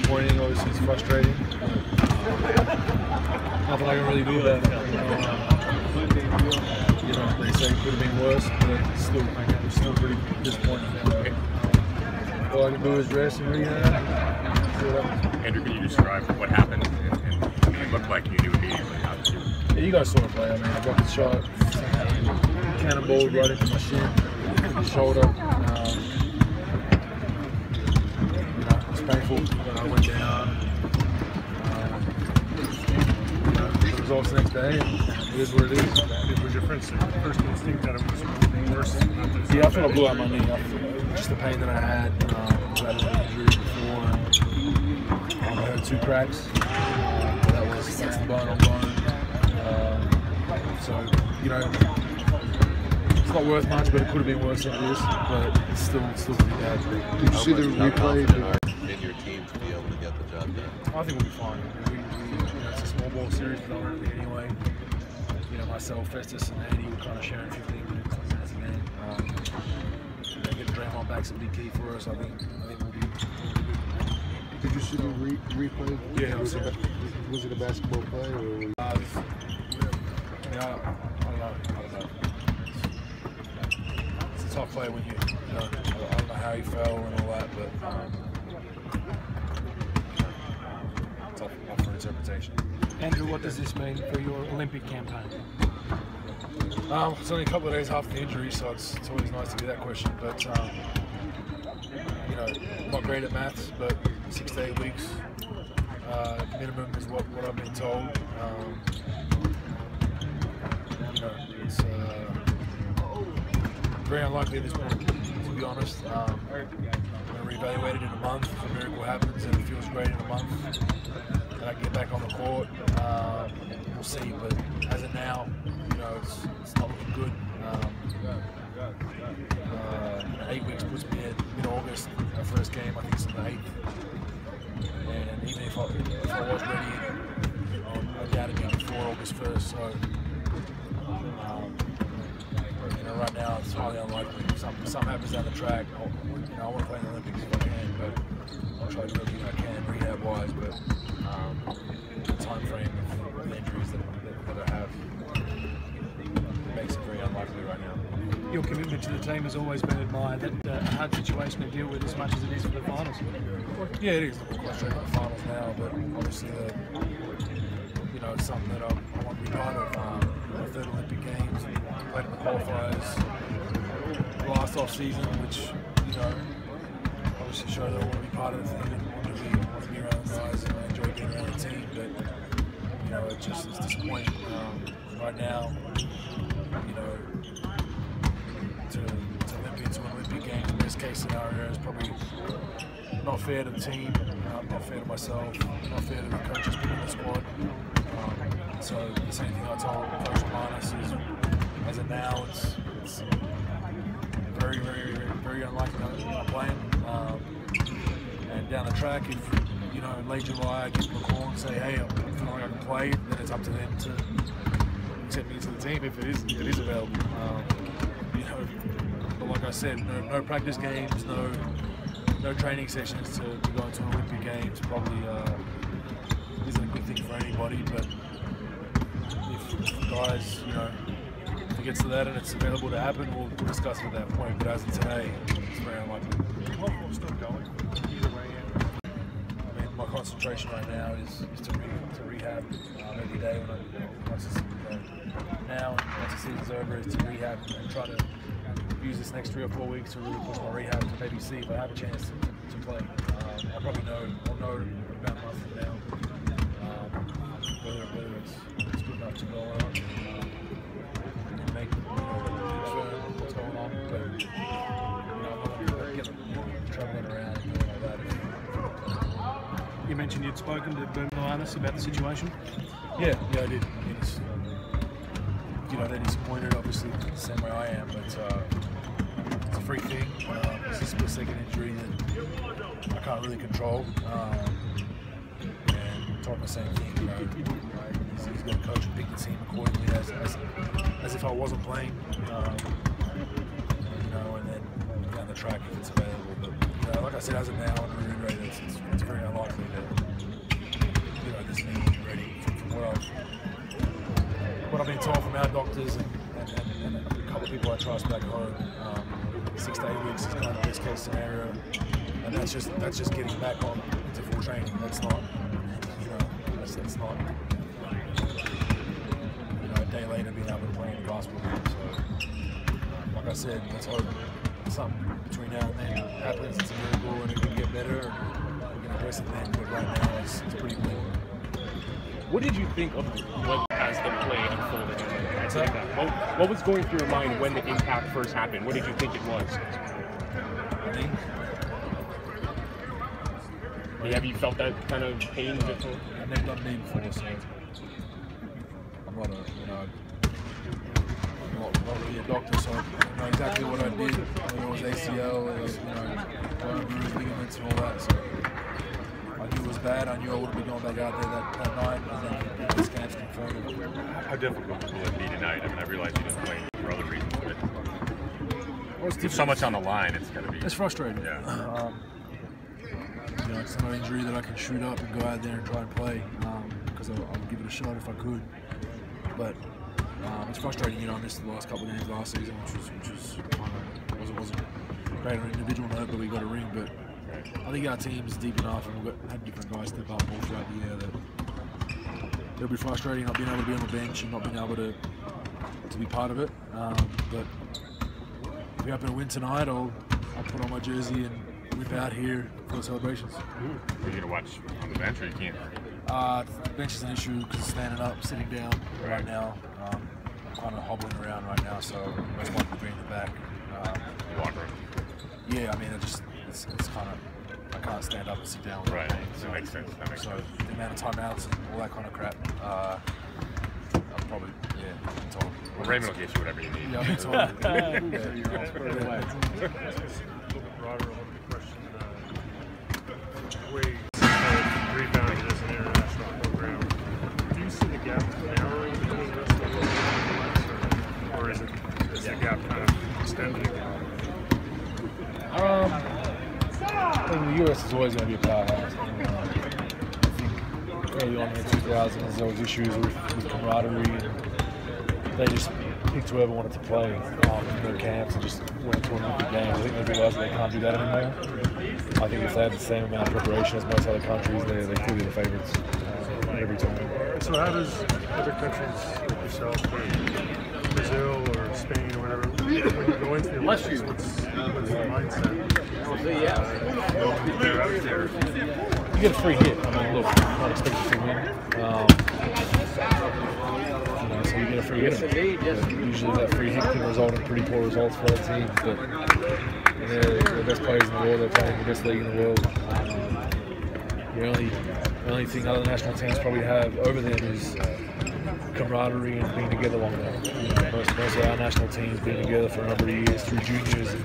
disappointing. Obviously, it's frustrating. Nothing I can really do about it. You know, they say it could have been worse, but it's still pretty disappointing. All I can do is rest and rehab. Andrew, can you describe what happened? And it looked like you knew immediately how to do it. Yeah, you guys saw the play. I mean, I got the shot, cannonball right into my shin, shoulder. You know, it's painful. I went down. The results the next day, and it is what it is. It was your first instinct that it was worse? Yeah, I feel I blew out my knee. Just the pain that I had. I had an injury before. I had 2 cracks. That's the bone on bone. So, you know, it's not worth much, but it could have been worse than this. But it's still pretty bad. Did you see the replay? In your team to be able to get the job done? I think we'll be fine. You know, it's a small ball series predominantly anyway. You know, myself, Festus, and Andy were kind of sharing 15 minutes, 20 minutes a game. You know, getting Draymond back's a big key for us. I think we'll be good. Did you see the replay? Yeah, was it a basketball play or? I don't know. It's a tough play when you know, I don't know how he fell and all that, but tough for interpretation. Andrew, what does this mean for your Olympic campaign? It's only a couple of days after the injury, so it's always nice to get that question. But you know, I'm not great at maths, but 6 to 8 weeks minimum is what I've been told. You know, it's very unlikely at this point, to be honest. I'm going to reevaluate it in a month if a miracle happens and it feels great in a month. And I get back on the court. We'll see, but as of now, you know, it's not looking good. 8 weeks puts me at mid-August. Our first game, I think it's on the 8th. And even if I was ready, I doubt it'd be before August 1st. So, you know, right now it's highly unlikely. Something happens down the track. You know, I want to play in the Olympics if I can, but I'll try to do everything I can rehab-wise. But the time frame of the injuries that I have makes it very unlikely right now. Your commitment to the team has always been admired. That's a hard situation to deal with as much as it is for the finals. Yeah, it is. We're quite straight in the finals now, but obviously, you know, it's something that I want to be part of. My 3rd Olympic Games, played in the qualifiers last off season, which, you know, obviously showed that I want to be part of the thing and want to be around the guys, and I enjoy being around the team. But you know, it just is disappointing right now. You know, to an Olympic Games, best case scenario is probably not fair to the team, not fair to myself, not fair to the coaches putting in the squad. So the same thing I told Coach Lamas is, as of now, it's very, very, very unlikely that I'm not playing. And down the track, if, you know, in late July I give them a call and say, hey, I'm feeling like I can play, then it's up to them to accept me to the team if it is available. You know, but like I said, no practice games, no training sessions to go into Olympic Games probably isn't a good thing for anybody. But if guys, you know, if it gets to that and it's available to happen, we'll discuss it at that point. But as of today, it's very unlikely. What's still going either way? I mean, my concentration right now is to rehab every day once the season's over, is to rehab and try to use this next 3 or 4 weeks to really push my rehab to maybe see if I have a chance to play. I'll probably know about a month from now whether it's good enough to go on and make what's going on. But you know, I'm not going to get traveling around and doing all that. You mentioned you'd spoken to Bogut about the situation. Yeah, I did. I mean, you know, they're disappointed, obviously, the same way I am, but it's a freak thing. It's a split-second injury that I can't really control. And told him the same thing, you know, he's going to coach and pick the team accordingly as if I wasn't playing. You know, and then down the track if it's available. But, you know, like I said, as of now, I want to reiterate it's very unlikely that our doctors and a couple of people I trust back home, 6 to 8 weeks is kind of best case scenario, and that's just getting back on into full training. That's not, that's not, a day later being able to play in a basketball game. So, like I said, let's hope something between now and then happens. It's a miracle and it can get better. And we're going to address it then, but right now it's pretty bleak. What did you think of what as the play unfolded? What was going through your mind when the impact first happened? What did you think it was? Have you felt that kind of pain before? I've never done knee before, so I'm not really a doctor, so I know exactly what I did. It was ACL, it was bone bruise, ligaments, and all that. So I knew it was bad. I knew I wouldn't be going back out there that night, and then the scans confirmed it. How difficult will it be tonight? I mean, I realize you didn't play for other reasons, but there's so much on the line. It's got to be. It's frustrating. Yeah. It's not an injury that I can shoot up and go out there and try and play, because I'll give it a shot if I could. But it's frustrating. I missed the last couple of games last season, which wasn't great on an individual note, but we got a ring. But I think our team's deep enough, and we've had different guys step up all throughout the year that it'll be frustrating not being able to be on the bench and not being able to be part of it. But if we happen to win tonight, I'll put on my jersey and whip out here for the celebrations. Are you going to watch on the bench, or you can't? The bench is an issue because it's standing up, sitting down right now. I'm kind of hobbling around right now, so most likely bring it back. Locker room. Yeah, I mean, it's kind of, I can't stand up and sit down. Right, so that makes sense. So the amount of timeouts and all that kind of crap, I'll probably, I'm told. Well, Raymond will get you whatever you need. Yeah, I'm told. Broader, one question. Ways rebounding as an international program. Do you see the gap narrowing between the rest of the world, or is the gap kind of extending? The US is always going to be a powerhouse. I think early on in the 2000s there was issues with camaraderie, and they just picked whoever wanted to play in their camps and just went to Olympic games. I think they realised they can't do that anymore. I think if they had the same amount of preparation as most other countries, they're clearly the favourites every time. So how does other countries like yourself, or Brazil or Spain or whatever, when you go into the Olympics, what's the mindset? You get a free hit. I mean, look, I'm not expecting to win. So you get a free hit. Usually that free hit can result in pretty poor results for other teams, but they're the best players in the world. They're playing the best league in the world. The only thing other national teams probably have over them is camaraderie and being together longer. Most of our national teams being together for a number of years through juniors.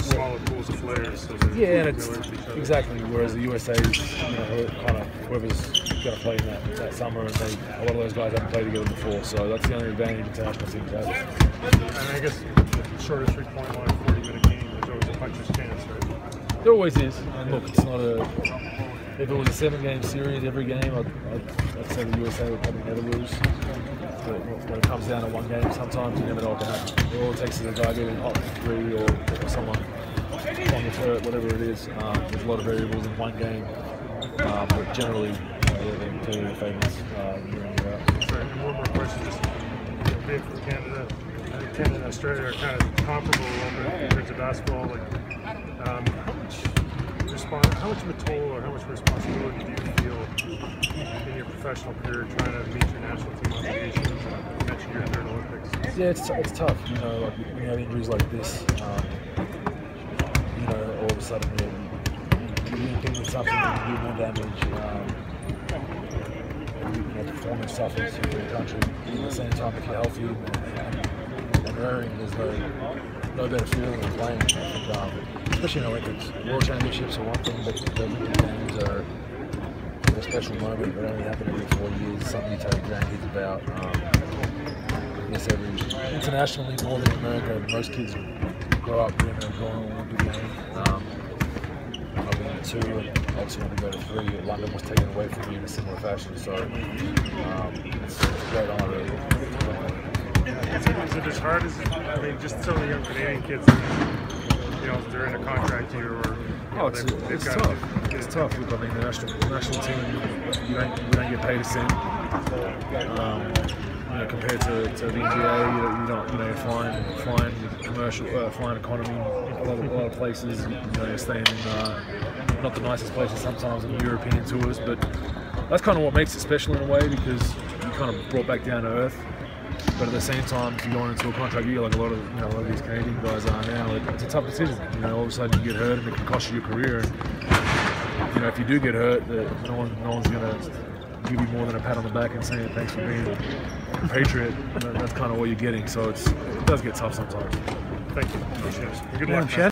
Smaller pools of players. So and it's exactly. Whereas the USA is, kind of whoever's going to play in that summer, and a lot of those guys haven't played together before. So that's the only advantage international teams have. And I guess the shorter 3-point line, 40-minute game, there's always a puncher's chance, right? There always is. And look, it's not a. If it was a 7-game series every game, I'd say the USA would probably never lose. But when it comes down to one game, sometimes you never know what can happen. All it takes is a guy getting hot for 3 or someone on the third, whatever it is. There's a lot of variables in one game, but generally they're clearly the favourites year in, year out. Sorry, and one more question, just being from Canada. I think Canada and Australia are kind of comparable a little bit in terms of basketball. How much of a toll or how much responsibility do you feel in your professional career trying to meet your national team obligations? You mentioned your third Olympics. Yeah, it's tough. Like when you have injuries like this, all of a sudden you think it's something that can do more damage. Performance suffers for the country. At the same time, if you're healthy and raring, there's no better feeling than playing. Especially in Olympics. World Championships are one thing, but the Olympic Games are a special moment that only happen every 4 years. Something you tell your grandkids about. Internationally, more than America, most kids grow up dreaming of going to an Olympic game. I've been to 2, and obviously when we go to 3, London was taken away from me in a similar fashion. So it's a great honour. Is it as hard as, I mean, just some of the young Canadian kids, you know, they're in a contract year or, you know, it's they've got tough. It's tough. Look, I mean, the national team, we don't get paid a cent. You know, compared to the NBA, you're flying commercial, flying economy in a lot of places. You know, you're staying in not the nicest places sometimes on European tours, but that's kind of what makes it special in a way, because you're kind of brought back down to earth. But at the same time, if you're going into a contract year like a lot of these Canadian guys are now, it's a tough decision. You know, all of a sudden you get hurt and it can cost you your career. And, you know, if you do get hurt, no one's going to give you more than a pat on the back and saying thanks for being a Patriot. That's kind of what you're getting. So it does get tough sometimes. Thank you. Appreciate it. Good Yeah, luck. Chad.